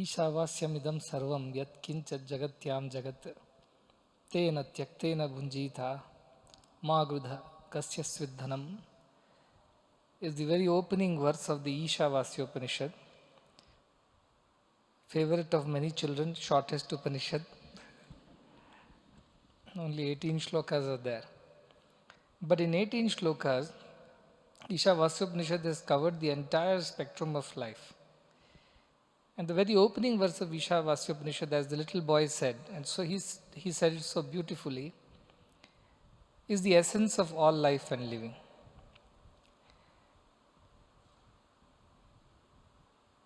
ईशावास्यमिदं सर्वं यत्किञ्चित् जगत्यां जगत् तेन त्यक्तेन भुञ्जीता मा गृध kasya sviddhanam is the very opening verse of the Ishavasya Upanishad, favorite of many children, shortest Upanishad. Only 18 shlokas are there. But in 18 shlokas, Ishavasya Upanishad has covered the entire spectrum of life. And the very opening verse of Ishavasya Upanishad, as the little boy said, and so he said it so beautifully, is the essence of all life and living.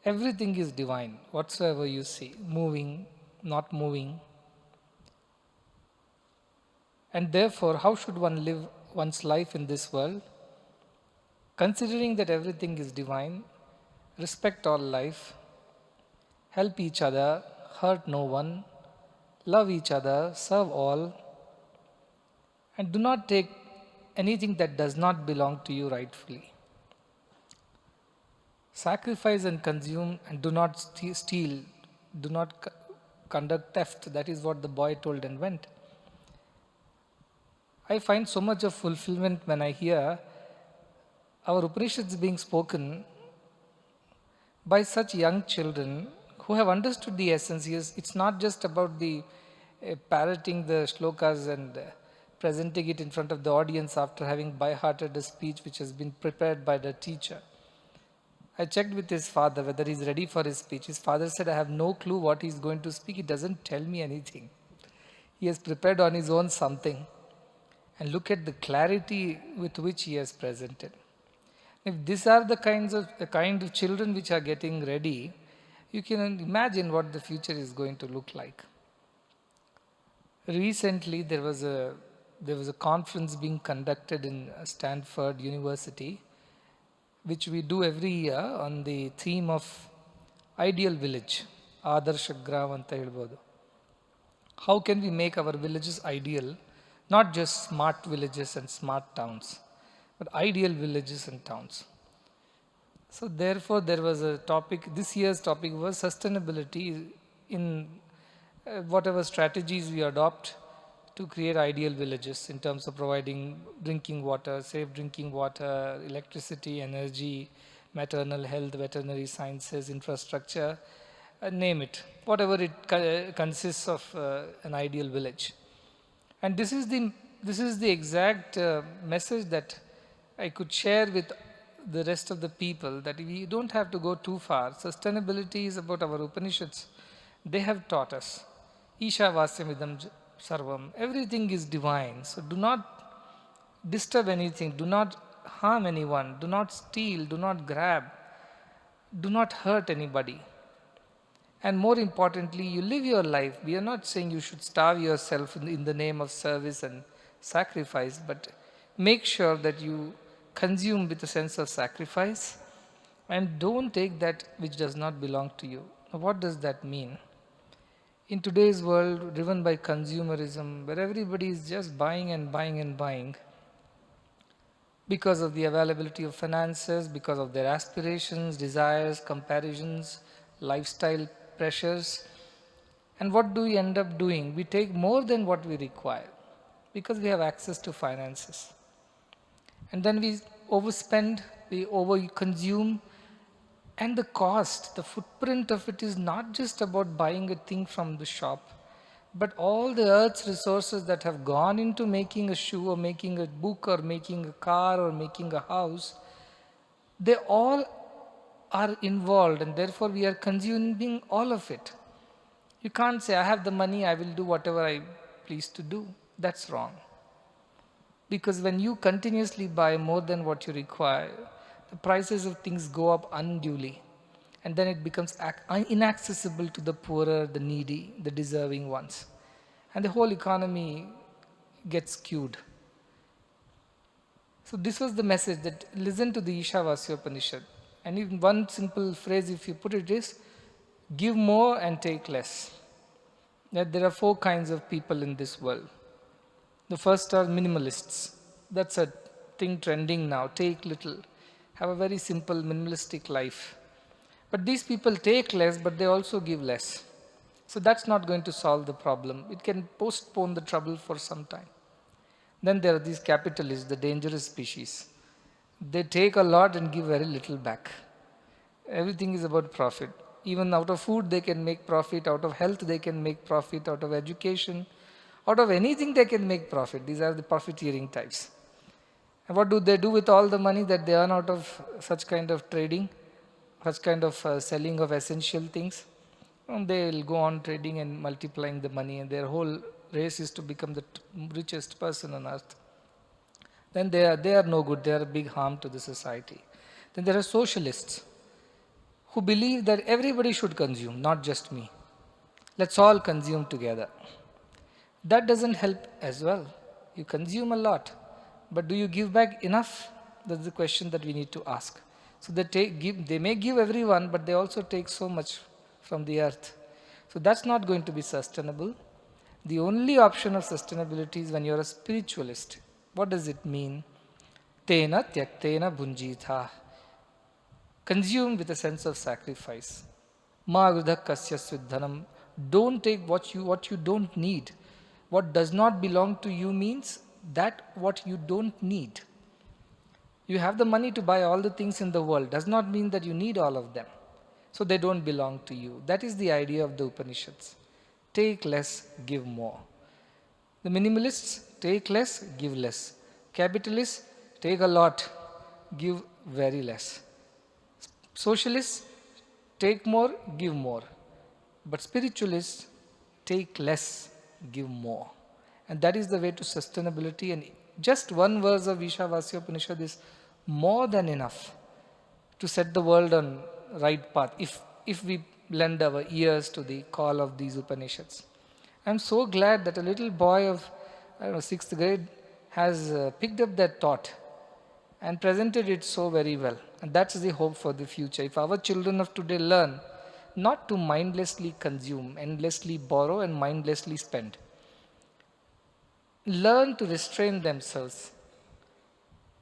Everything is divine, whatsoever you see, moving, not moving. And therefore, how should one live one's life in this world? Considering that everything is divine, respect all life, help each other, hurt no one, love each other, serve all, and do not take anything that does not belong to you rightfully. Sacrifice and consume, and do not steal, do not conduct theft. That is what the boy told and went. I find so much of fulfillment when I hear our Upanishads being spoken by such young children who have understood the essence. It's not just about the parroting the shlokas and presenting it in front of the audience after having by-hearted a speech which has been prepared by the teacher. I checked with his father whether he's ready for his speech. His father said, I have no clue what he's going to speak. He doesn't tell me anything. He has prepared on his own something. And look at the clarity with which he has presented. If these are the kind of children which are getting ready, you can imagine what the future is going to look like. Recently, there was a conference being conducted in Stanford University, which we do every year on the theme of ideal village, Adarsha Gram anta helbodu. How can we make our villages ideal? Not just smart villages and smart towns, but ideal villages and towns. So therefore, there was a topic, this year's topic was sustainability in whatever strategies we adopt to create ideal villages in terms of providing drinking water, safe drinking water, electricity, energy, maternal health, veterinary sciences, infrastructure, name it, whatever it consists of an ideal village. And this is the exact message that I could share with the rest of the people, that we don't have to go too far. Sustainability is about our Upanishads. They have taught us. Isha sarvam. Everything is divine. So do not disturb anything. Do not harm anyone. Do not steal. Do not grab. Do not hurt anybody. And more importantly, you live your life. We are not saying you should starve yourself in the name of service and sacrifice, but make sure that you consume with a sense of sacrifice and don't take that which does not belong to you. Now, what does that mean? In today's world, driven by consumerism, where everybody is just buying and buying and buying, because of the availability of finances, because of their aspirations, desires, comparisons, lifestyle pressures, and what do we end up doing? We take more than what we require because we have access to finances. And then we overspend, we overconsume, and the cost, the footprint of it is not just about buying a thing from the shop, but all the earth's resources that have gone into making a shoe or making a book or making a car or making a house, they all are involved, and therefore we are consuming all of it. You can't say, I have the money, I will do whatever I please to do. That's wrong. Because when you continuously buy more than what you require, the prices of things go up unduly, and then it becomes inaccessible to the poorer, the needy, the deserving ones. And the whole economy gets skewed. So this was the message, that listen to the Ishavasya Upanishad. And in one simple phrase, if you put it, is give more and take less. That there are 4 kinds of people in this world. The first are minimalists. That's a thing trending now. Take little. Have a very simple minimalistic life. But these people take less, but they also give less. So that's not going to solve the problem. It can postpone the trouble for some time. Then there are these capitalists, the dangerous species. They take a lot and give very little back. Everything is about profit. Even out of food they can make profit, out of health they can make profit, out of education, out of anything they can make profit. These are the profiteering types. And what do they do with all the money that they earn out of such kind of trading, such kind of selling of essential things? And they will go on trading and multiplying the money, and their whole race is to become the richest person on earth. Then they are no good, they are a big harm to the society. Then there are socialists who believe that everybody should consume, not just me. Let's all consume together. That doesn't help as well. You consume a lot, but do you give back enough? That's the question that we need to ask. So they may give everyone, but they also take so much from the earth. So that's not going to be sustainable. The only option of sustainability is when you're a spiritualist. What does it mean? Tena tyaktena bhunjitha. Consume with a sense of sacrifice. Ma vridha kasya sviddhanam. Don't take what you don't need. What does not belong to you means that what you don't need. You have the money to buy all the things in the world. Does not mean that you need all of them. So they don't belong to you. That is the idea of the Upanishads. Take less, give more. The minimalists take less, give less. Capitalists take a lot, give very less. Socialists take more, give more. But spiritualists take less, give more. And that is the way to sustainability. And just one verse of Isha Upanishad is more than enough to set the world on right path if we lend our ears to the call of these Upanishads. I'm so glad that a little boy of 6th grade has picked up that thought and presented it so very well. And that's the hope for the future. If our children of today learn not to mindlessly consume, endlessly borrow and mindlessly spend, learn to restrain themselves,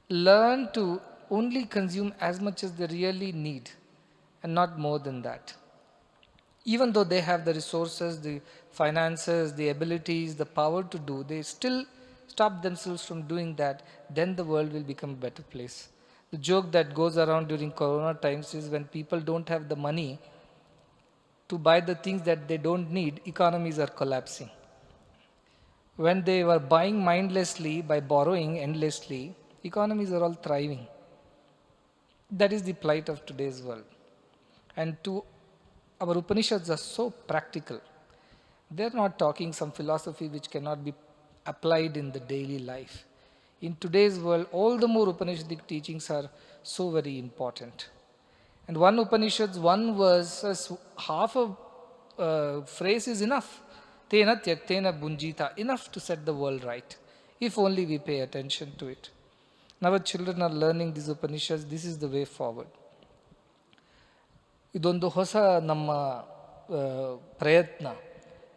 learn to only consume as much as they really need and not more than that. Even though they have the resources, the finances, the abilities, the power to do, they still stop themselves from doing that, then the world will become a better place. The joke that goes around during Corona times is when people don't have the money to buy the things that they don't need, economies are collapsing. When they were buying mindlessly by borrowing endlessly, economies are all thriving. That is the plight of today's world. And our Upanishads are so practical. They're not talking some philosophy which cannot be applied in the daily life. In today's world, all the more Upanishadic teachings are so very important. And one Upanishad's one verse, half a phrase is enough. Tena tyaktena bhunjita, enough to set the world right, if only we pay attention to it. Now our children are learning these Upanishads, this is the way forward. ಇದೊಂದು ಹೊಸ ನಮ್ಮ ಪ್ರಯತ್ನ.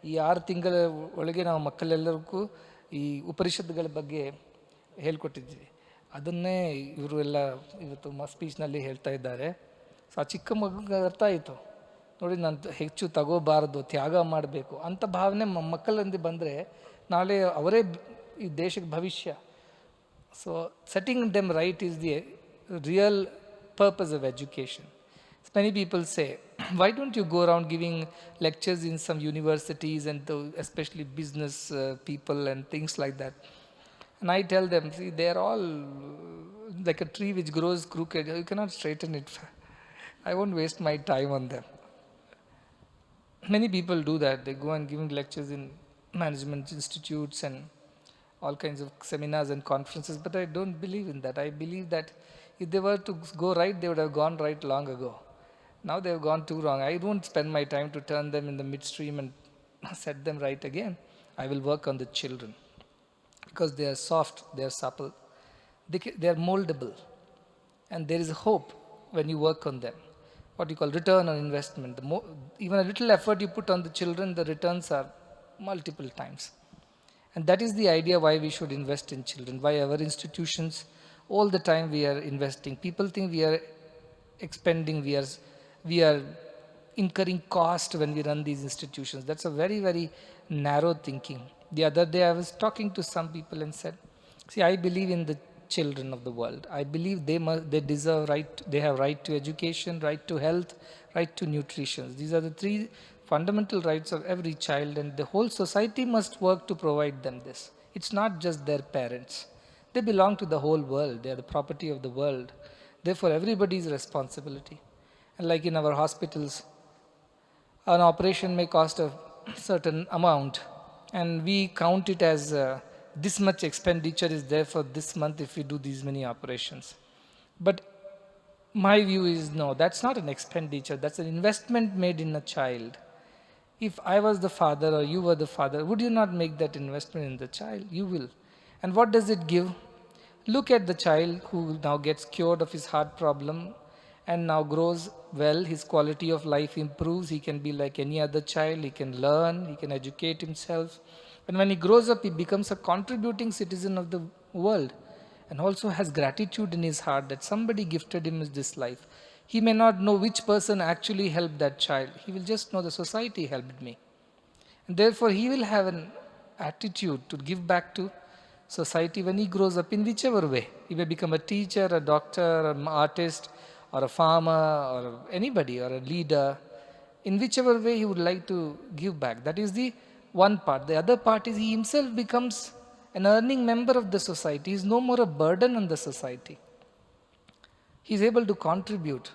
ಈ 6 ತಿಂಗಳ ಒಳಗೆ ನಾವು ಮಕ್ಕಳೆಲ್ಲರಿಗೂ ಈ ಉಪನಿಷತ್ತುಗಳ ಬಗ್ಗೆ ಹೇಳ್ಕೊಟ್ಟಿದ್ವಿ. ಅದನ್ನೇ ಇವರು ಎಲ್ಲ ಇವತ್ತು ಸ್ಪೀಚ್ನಲ್ಲಿ ಹೇಳ್ತಾ ಇದ್ದಾರೆ. ಸೊ ಆ ಚಿಕ್ಕ ಮಗುಗೆ ಅರ್ಥ ಆಯಿತು. ನೋಡಿ, ನಾನು ಹೆಚ್ಚು ತಗೋಬಾರದು, ತ್ಯಾಗ ಮಾಡಬೇಕು ಅಂತ ಭಾವನೆ ಮಕ್ಕಳಂದು ಬಂದರೆ ನಾಳೆ ಅವರೇ ಈ ದೇಶಕ್ಕೆ ಭವಿಷ್ಯ. So setting them right is the real purpose of education. Many people say, why don't you go around giving lectures in some universities and especially business people and things like that? And I tell them, see, they are all like a tree which grows crooked. You cannot straighten it. I won't waste my time on them. Many people do that. They go and giving lectures in management institutes and all kinds of seminars and conferences. But I don't believe in that. I believe that if they were to go right, they would have gone right long ago. Now they have gone too wrong. I won't spend my time to turn them in the midstream and set them right again. I will work on the children because they are soft, they are supple, they are moldable, and there is a hope when you work on them. What you call return on investment. Even a little effort you put on the children, the returns are multiple times. And that is the idea why we should invest in children, why our institutions all the time we are investing. People think we are expending, we are we are incurring cost when we run these institutions. That's a very, very narrow thinking. The other day I was talking to some people and said, see, I believe in the children of the world. I believe they deserve right, they have right to education, right to health, right to nutrition. These are the three fundamental rights of every child, and the whole society must work to provide them this. It's not just their parents. They belong to the whole world. They are the property of the world. Therefore, everybody's responsibility. And like in our hospitals, an operation may cost a certain amount, and we count it as this much expenditure is there for this month if we do these many operations. But my view is no, that's not an expenditure, that's an investment made in a child. If I was the father or you were the father, would you not make that investment in the child? You will. And what does it give? Look at the child who now gets cured of his heart problem and now grows well, his quality of life improves, he can be like any other child, he can learn, he can educate himself. And when he grows up, he becomes a contributing citizen of the world and also has gratitude in his heart that somebody gifted him with this life. He may not know which person actually helped that child. He will just know the society helped me. And therefore, he will have an attitude to give back to society when he grows up in whichever way. He may become a teacher, a doctor, an artist, or a farmer, or anybody, or a leader. In whichever way he would like to give back. That is the one part. The other part is he himself becomes an earning member of the society. He is no more a burden on the society. He is able to contribute.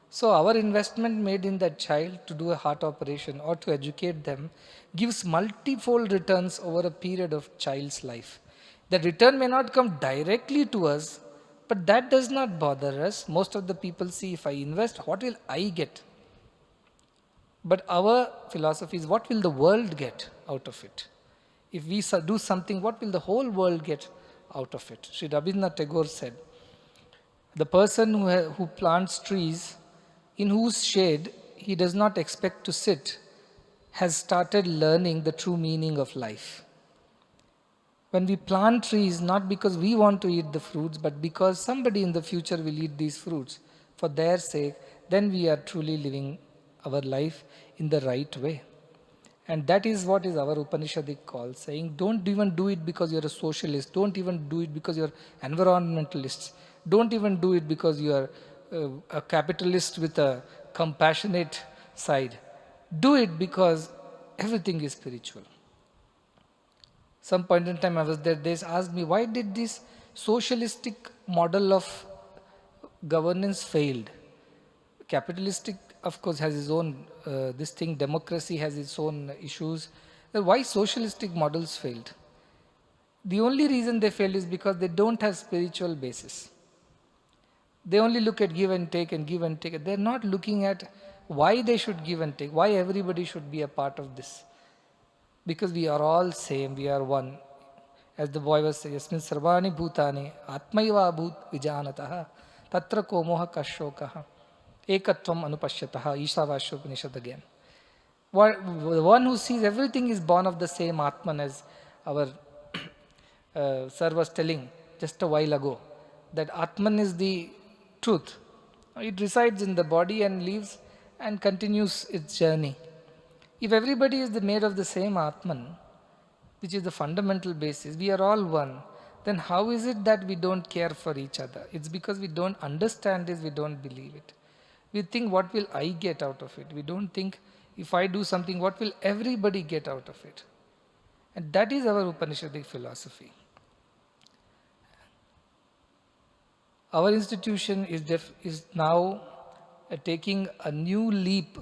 So our investment made in that child to do a heart operation or to educate them gives multifold returns over a period of child's life. The return may not come directly to us, but that does not bother us. Most of the people see, if I invest, what will I get? But our philosophy is, what will the world get out of it? If we do something, what will the whole world get out of it? Sri Rabindranath Tagore said, the person who plants trees in whose shade he does not expect to sit has started learning the true meaning of life. When we plant trees, not because we want to eat the fruits, but because somebody in the future will eat these fruits for their sake, then we are truly living our life in the right way. And that is what is our Upanishadic call, saying don't even do it because you're a socialist, don't even do it because you're environmentalists, don't even do it because you are a capitalist with a compassionate side. Do it because everything is spiritual. Some point in time I was there, they asked me, why did this socialistic model of governance failed? Capitalistic, of course, has its own, this thing, democracy has its own issues. Why socialistic models failed? The only reason they failed is because they don't have spiritual basis. They only look at give and take and give and take. They're not looking at why they should give and take, why everybody should be a part of this. Because we are all same, we are one. As the boy was saying, Yasmin sarvani bhutani atmaiva bhut vijanataha tatra ko moha kashokaha ekatvam anupashyataha. Isha Upanishad again. The one who sees everything is born of the same Atman, as our sir was telling just a while ago, that Atman is the truth. It resides in the body and lives and continues its journey. If everybody is made of the same Atman, which is the fundamental basis, we are all one, then how is it that we don't care for each other? It's because we don't understand this, we don't believe it. We think, what will I get out of it? We don't think, if I do something, what will everybody get out of it? And that is our Upanishadic philosophy. Our institution is now taking a new leap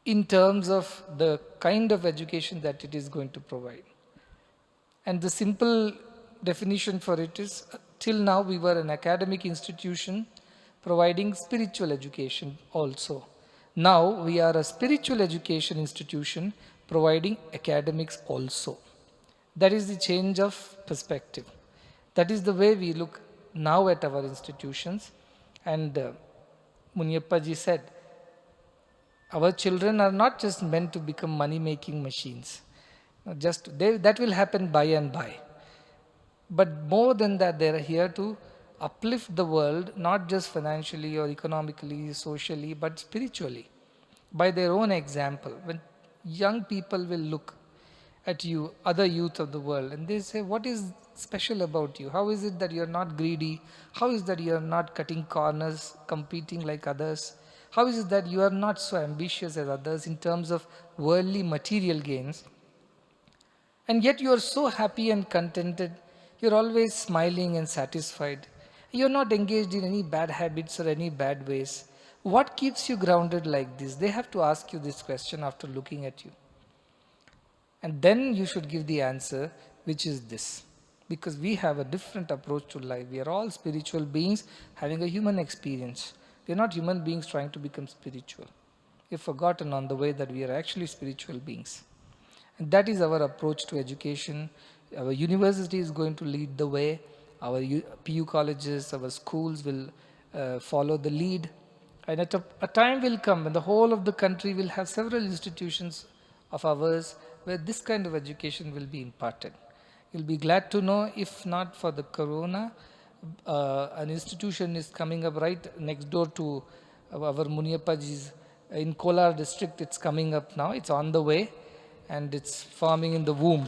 in terms of the kind of education that it is going to provide. And the simple definition for it is, till now we were an academic institution providing spiritual education also. Now we are a spiritual education institution providing academics also. That is the change of perspective. That is the way we look now at our institutions. And Munyappa ji said, our children are not just meant to become money-making machines. That will happen by and by. But more than that, they are here to uplift the world, not just financially or economically, socially, but spiritually by their own example. When young people will look at you, other youth of the world, and they say, what is special about you? How is it that you're not greedy? How is that you're not cutting corners, competing like others? How is it that you are not so ambitious as others in terms of worldly material gains? And yet you are so happy and contented. You're always smiling and satisfied. You're not engaged in any bad habits or any bad ways. What keeps you grounded like this? They have to ask you this question after looking at you. And then you should give the answer, which is this. Because we have a different approach to life. We are all spiritual beings having a human experience. We are not human beings trying to become spiritual. We've forgotten on the way that we are actually spiritual beings. And that is our approach to education. Our university is going to lead the way. Our PU colleges, our schools will follow the lead. And at a time will come when the whole of the country will have several institutions of ours where this kind of education will be imparted. You'll be glad to know, if not for the corona, an institution is coming up right next door to our Muniappaji's in Kolar district. It's coming up now. It's on the way. And it's forming in the womb,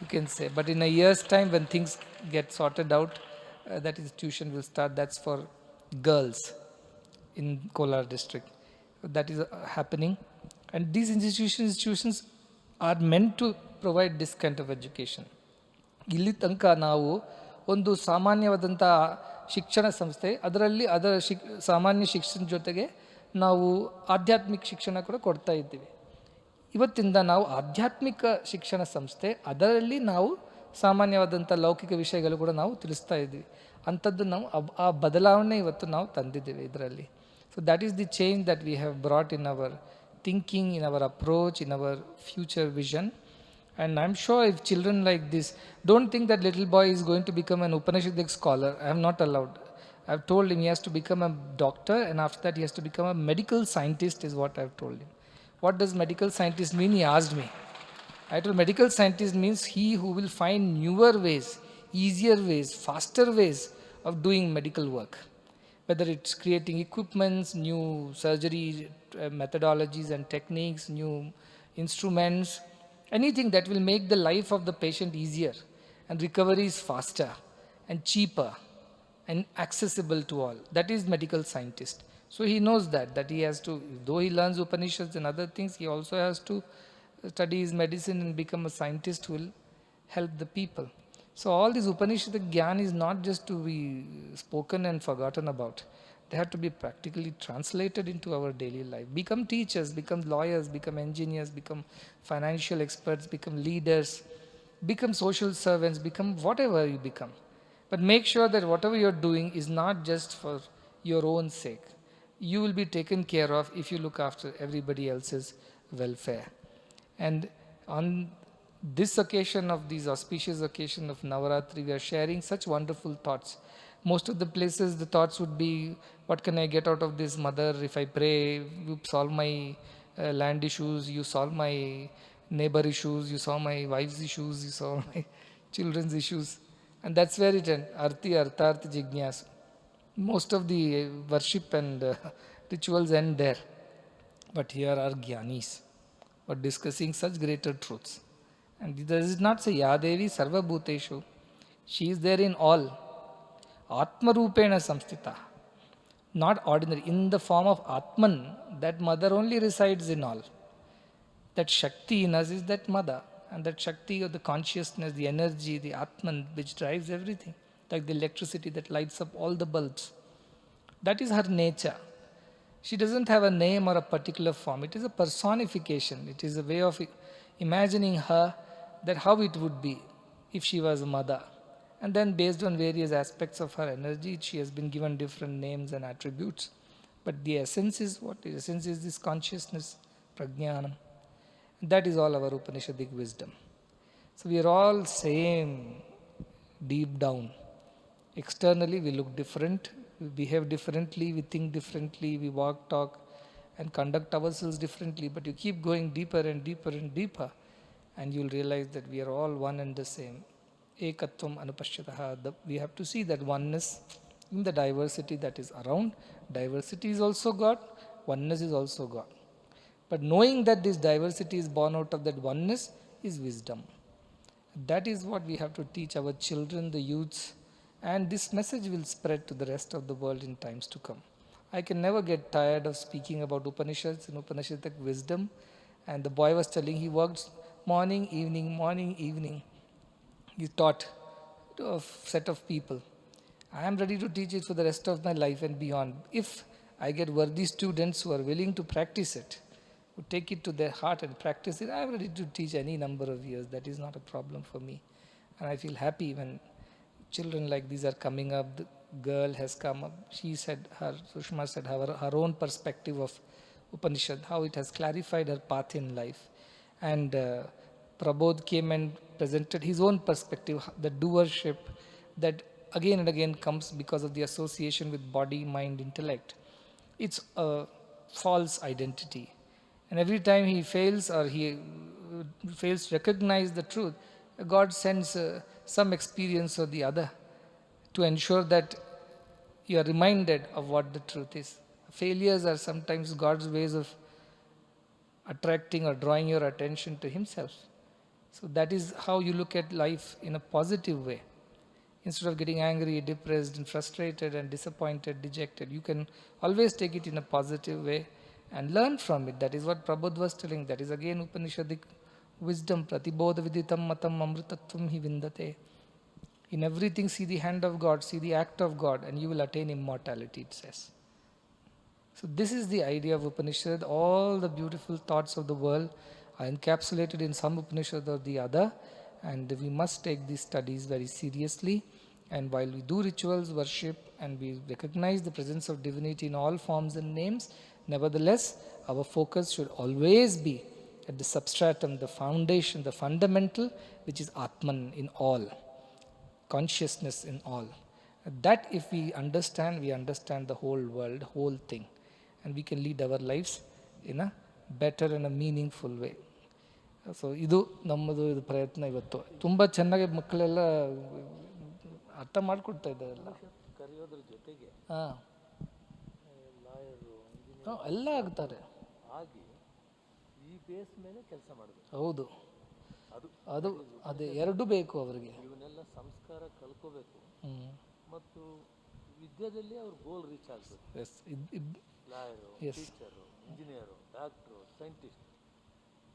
you can say. But in a year's time, when things get sorted out, that institution will start. That's for girls in Kolar district. That is happening. And these institutions are meant to provide this kind of education. ಇಲ್ಲಿ ತನಕ ನಾವು ಒಂದು ಸಾಮಾನ್ಯವಾದಂಥ ಶಿಕ್ಷಣ ಸಂಸ್ಥೆ, ಅದರಲ್ಲಿ ಅದರ ಸಾಮಾನ್ಯ ಶಿಕ್ಷಣ ಜೊತೆಗೆ ನಾವು ಆಧ್ಯಾತ್ಮಿಕ ಶಿಕ್ಷಣ ಕೂಡ ಕೊಡ್ತಾ ಇದ್ದೀವಿ. ಇವತ್ತಿಂದ ನಾವು ಆಧ್ಯಾತ್ಮಿಕ ಶಿಕ್ಷಣ ಸಂಸ್ಥೆ, ಅದರಲ್ಲಿ ನಾವು ಸಾಮಾನ್ಯವಾದಂಥ ಲೌಕಿಕ ವಿಷಯಗಳು ಕೂಡ ನಾವು ತಿಳಿಸ್ತಾ ಇದ್ದೀವಿ. ಅಂಥದ್ದು ನಾವು ಆ ಬದಲಾವಣೆ ಇವತ್ತು ನಾವು ತಂದಿದ್ದೇವೆ ಇದರಲ್ಲಿ. So that is the change that we have brought in our thinking, in our approach, in our future vision. And I'm sure if children like this, don't think that little boy is going to become an Upanishadic scholar. I am not allowed. I've told him he has to become a doctor, and after that he has to become a medical scientist, is what I've told him. What does medical scientist mean? He asked me. I told medical scientist means he who will find newer ways, easier ways, faster ways of doing medical work. Whether it's creating equipments, new surgery methodologies and techniques, new instruments, anything that will make the life of the patient easier and recovery is faster and cheaper and accessible to all. That is medical scientist. So he knows that he has to, though he learns Upanishads and other things, he also has to study his medicine and become a scientist who will help the people. So all this Upanishadic Gyan is not just to be spoken and forgotten about. They have to be practically translated into our daily life. Become teachers, become lawyers, become engineers, become financial experts, become leaders, become social servants, become whatever you become. But make sure that whatever you're doing is not just for your own sake. You will be taken care of if you look after everybody else's welfare. And on this occasion of these auspicious occasion of Navaratri, we are sharing such wonderful thoughts. Most of the places, the thoughts would be, what can I get out of this, mother? If I pray, you solve my land issues, you solve my neighbor issues, you solve my wife's issues, you solve my children's issues. And that's where it ends. Arti, Artharthi, Jignyas. Most of the worship and rituals end there. But here are Gyanis who are discussing such greater truths. And does it not say, Yadevi Sarva Bhuteshu? She is there in all. Atma Rupena Samstita. Not ordinary. In the form of Atman, that mother only resides in all. That Shakti in us is that mother. And that Shakti of the consciousness, the energy, the Atman, which drives everything. Like the electricity that lights up all the bulbs. That is her nature. She doesn't have a name or a particular form. It is a personification. It is a way of imagining her, that how it would be if she was a mother. And then based on various aspects of her energy, she has been given different names and attributes. But the essence is what? The essence is this consciousness, prajnanam. That is all our Upanishadic wisdom. So we are all same deep down. Externally we look different, we behave differently, we think differently, we walk, talk and conduct ourselves differently. But you keep going deeper and deeper and deeper, and you'll realize that we are all one and the same. Ekatvam anupashyataha. We have to see that oneness in the diversity that is around. Diversity is also God, oneness is also God. But knowing that this diversity is born out of that oneness is wisdom. That is what we have to teach our children, the youths, and this message will spread to the rest of the world in times to come. I can never get tired of speaking about Upanishads and Upanishadic wisdom. And the boy was telling he worked morning, evening. He taught to a set of people. I am ready to teach it for the rest of my life and beyond. If I get worthy students who are willing to practice it, who take it to their heart and practice it, I am ready to teach any number of years. That is not a problem for me. And I feel happy when children like these are coming up. The girl has come up. She said, Sushma said, her own perspective of Upanishad, how it has clarified her path in life. And Prabodh came and presented his own perspective, the doership that again and again comes because of the association with body, mind, intellect. It's a false identity. And every time he fails or he fails to recognize the truth, God sends some experience or the other to ensure that you are reminded of what the truth is. Failures are sometimes God's ways of attracting or drawing your attention to Himself. So that is how you look at life in a positive way. Instead of getting angry, depressed, and frustrated, and disappointed, dejected, you can always take it in a positive way and learn from it. That is what Prabodh was telling. That is again Upanishadic wisdom. Pratibodha viditam matam amrutatvam hi vindate. In everything, see the hand of God, see the act of God, and you will attain immortality, it says. So this is the idea of Upanishad. All the beautiful thoughts of the world are encapsulated in some Upanishad or the other, and we must take these studies very seriously. And while we do rituals, worship, and we recognize the presence of divinity in all forms and names, nevertheless, our focus should always be at the substratum, the foundation, the fundamental, which is Atman in all, consciousness in all. That if we understand the whole world, whole thing, and we can lead our lives in a better and a meaningful way. So ಇದು ನಮ್ಮದು ಇದು ಪ್ರಯತ್ನ ಇವತ್ತು. ತುಂಬ ಚೆನ್ನಾಗಿ ಮಕ್ಕಳೆಲ್ಲ ಅರ್ಥ ಮಾಡಿಕೊಡ್ತಾ ಇದ್ದಾರೆಲ್ಲ. ಕರೆಯೋದ್ರ ಜೊತೆಗೆ ಎಲ್ಲ ಆಗ್ತಾರೆ ಆಗಿ ಈ ಬೇಸ್ ಮೇಲೆ ಕೆಲಸ ಮಾಡಬೇಕು. ಹೌದು, ಅದು ಅದೇ ಎರಡೂ ಬೇಕು ಅವರಿಗೆ. ಇವನ್ನೆಲ್ಲ ಸಂಸ್ಕಾರ ಕಲ್ಕೋಬೇಕು ಮತ್ತು ವಿದ್ಯಾದಲ್ಲಿ ಅವ್ರ ಗೋಲ್ ರೀಚ್ ಆಗಬೇಕು. Lawyer, teacher, engineer, doctor, scientist,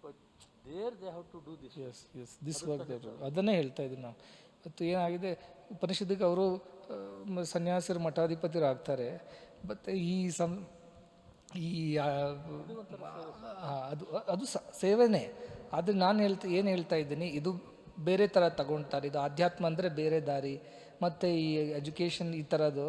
but there they have to do this. This work ಅದನ್ನೇ ಹೇಳ್ತಾ ಇದ್ದೀವಿ ನಾವು. ಮತ್ತು ಏನಾಗಿದೆ, ಉಪನಿಷತ್ತಿಗೆ ಅವರು ಸನ್ಯಾಸರು ಮಠಾಧಿಪತಿರು ಆಗ್ತಾರೆ. ಬಟ್ ಅದು ಸೇವೆನೇ. ಆದರೆ ನಾನು ಏನು ಹೇಳ್ತಾ ಇದ್ದೀನಿ, ಇದು ಬೇರೆ ಥರ ತಗೊಳ್ತಾರೆ. ಇದು ಆಧ್ಯಾತ್ಮ ಅಂದರೆ ಬೇರೆ ದಾರಿ, ಮತ್ತು ಈ ಎಜುಕೇಷನ್ ಈ ಥರದ್ದು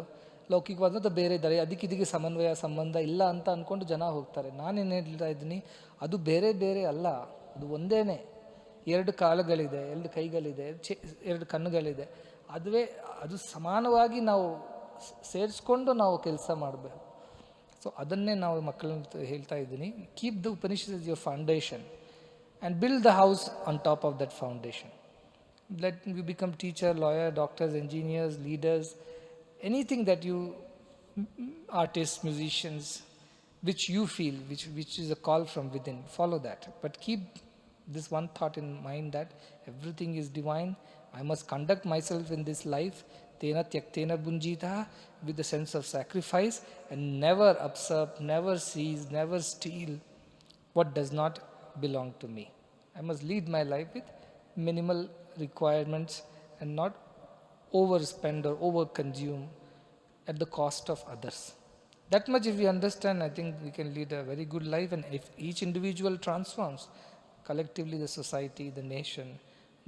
ಲೌಕಿಕವಾದಂಥ ಬೇರೆ ದಾರಿ, ಇದಕ್ಕೆ ಸಮನ್ವಯ ಸಂಬಂಧ ಇಲ್ಲ ಅಂತ ಅಂದ್ಕೊಂಡು ಜನ ಹೋಗ್ತಾರೆ. ನಾನೇನು ಹೇಳ್ತಾ ಇದ್ದೀನಿ, ಅದು ಬೇರೆ ಬೇರೆ ಅಲ್ಲ, ಅದು ಒಂದೇನೆ. ಎರಡು ಕಾಲುಗಳಿದೆ, ಎರಡು ಕೈಗಳಿದೆ, ಎರಡು ಕಣ್ಣುಗಳಿದೆ. ಅದು ಸಮಾನವಾಗಿ ನಾವು ಸೇರಿಸ್ಕೊಂಡು ನಾವು ಕೆಲಸ ಮಾಡಬೇಕು. ಸೊ ಅದನ್ನೇ ನಾವು ಮಕ್ಕಳನ್ನ ಹೇಳ್ತಾ ಇದ್ದೀನಿ. Keep the Upanishad is your foundation and build the house on top of that foundation. Let you become teacher, lawyer, doctors, engineers, leaders, anything that you, artists, musicians, which you feel, which is a call from within, follow that. But keep this one thought in mind, that everything is divine. I must conduct myself in this life tena tyaktena bunjita, with the sense of sacrifice, and never usurp, never seize, never steal what does not belong to me. I must lead my life with minimal requirements and not overspend or overconsume at the cost of others. That much if we understand, I think we can lead a very good life. And if each individual transforms, collectively the society, the nation,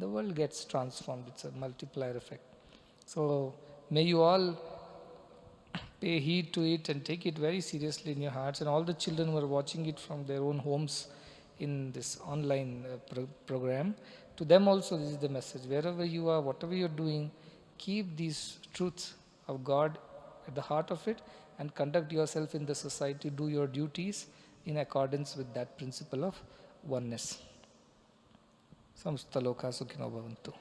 the world gets transformed. It's a multiplier effect. So may you all pay heed to it and take it very seriously in your hearts. And all the children who are watching it from their own homes in this online program, to them also this is the message. Wherever you are, whatever you're doing, keep these truths of God at the heart of it and conduct yourself in the society, do your duties in accordance with that principle of oneness. Samsta loka sukhino bhavantu.